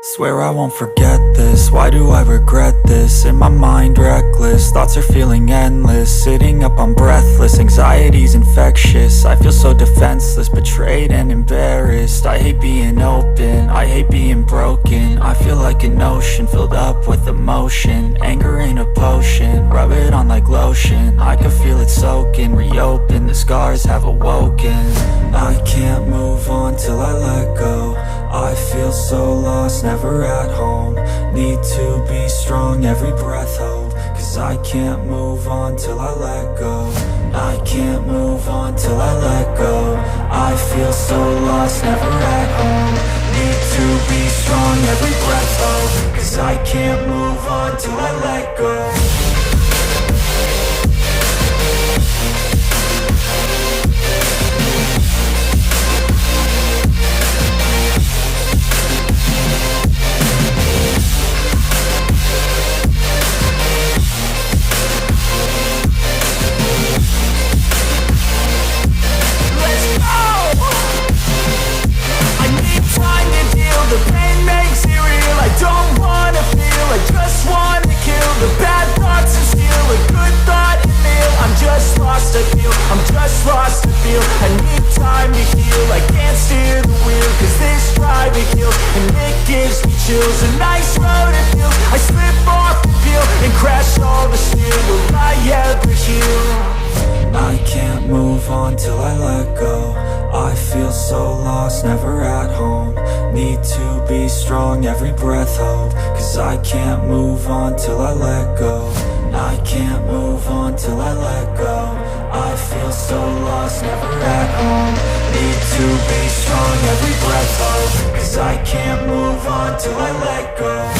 Swear I won't forget this, why do I regret this? In my mind reckless, thoughts are feeling endless. Sitting up I'm breathless, anxiety's infectious. I feel so defenseless, betrayed and embarrassed. I hate being open, I hate being broken. I feel like an ocean filled up with emotion. Anger ain't a potion, rub it on like lotion. I can feel it soaking, reopen, the scars have awoken. I can't move on till I let go. I feel so lost, never at home. Need to be strong, every breath hold. Cause I can't move on till I let go. I can't move on till I let go. I feel so lost, never at home. Need to be strong, every breath hold. Cause I can't move on till I let go. The pain makes it real, I don't wanna feel, I just wanna kill the bad thoughts and steal a good thought and meal. I'm just lost, I feel, I'm just lost to feel. I need time to heal, I can't steer the wheel. Cause this drive it kills, and it gives me chills. A nice road it feels, I slip off the peel and crash all the steel. Will I ever heal? I can't move on till I let go. I feel so lost, never at home. Need to be strong, every breath hold. Cause I can't move on till I let go. I can't move on till I let go. I feel so lost, never at home. Need to be strong, every breath hold. Cause I can't move on till I let go.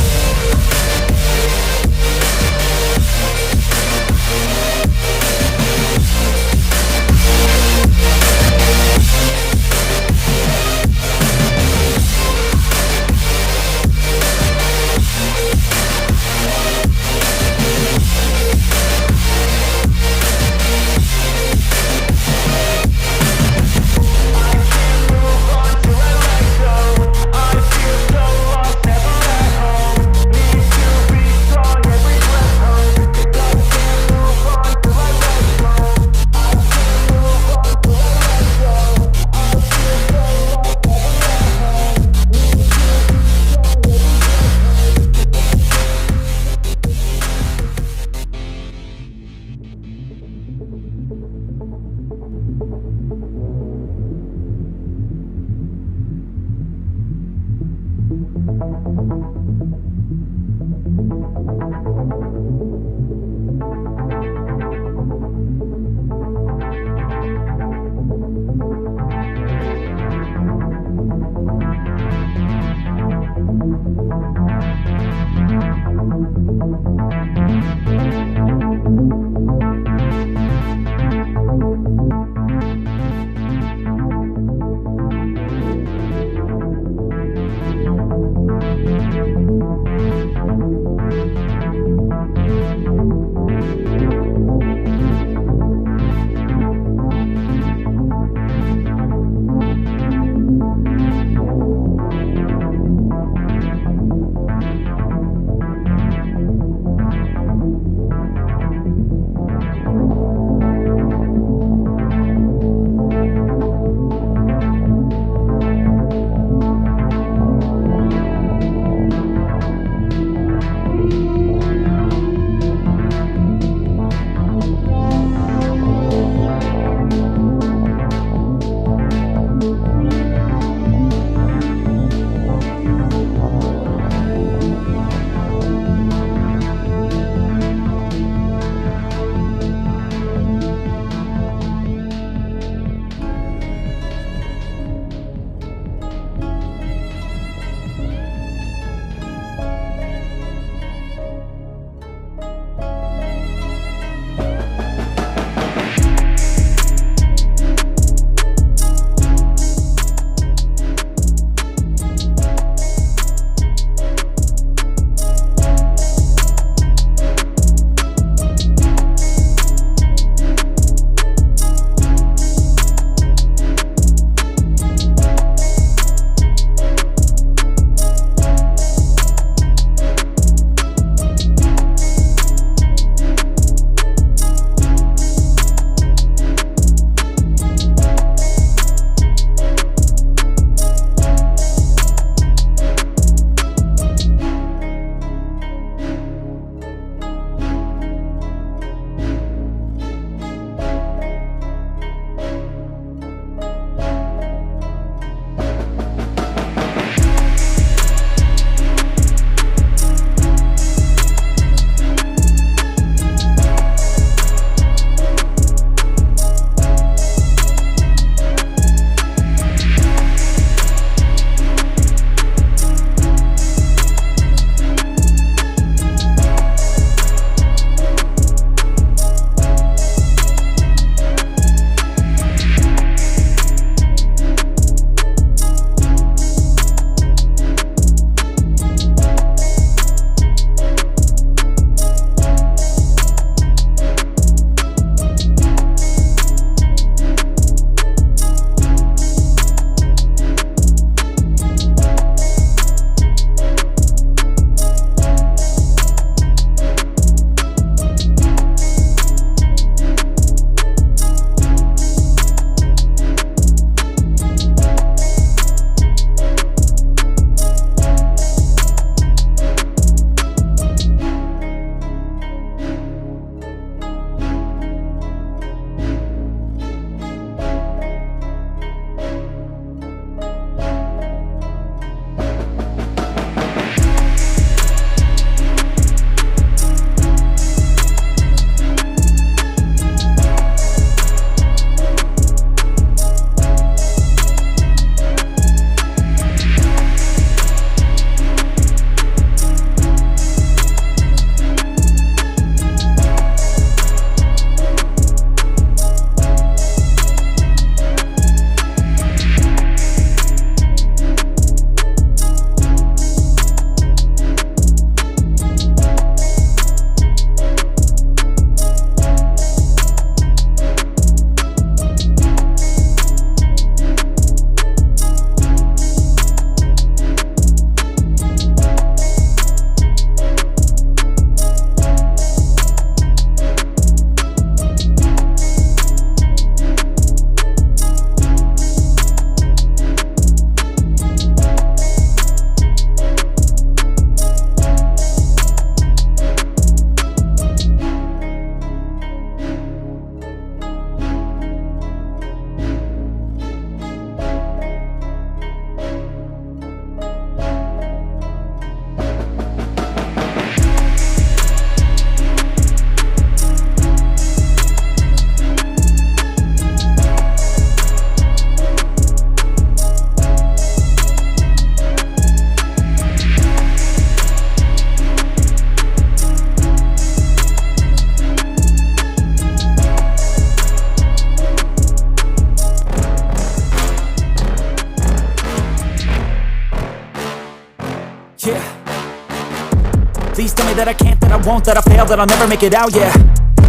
yeah. Please tell me that I can't, that I won't, that I fail, that I'll never make it out, yeah.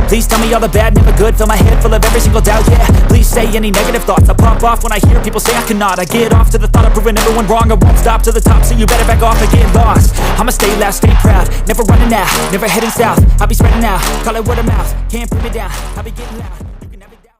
Please tell me all the bad, never good, fill my head full of every single doubt, yeah. Please say any negative thoughts, I pop off when I hear people say I cannot. I get off to the thought of proving everyone wrong, I won't stop to the top, so you better back off and get lost. I'ma stay loud, stay proud, never running out, never heading south. I'll be spreading out, call it word of mouth, can't put me down, I'll be getting loud.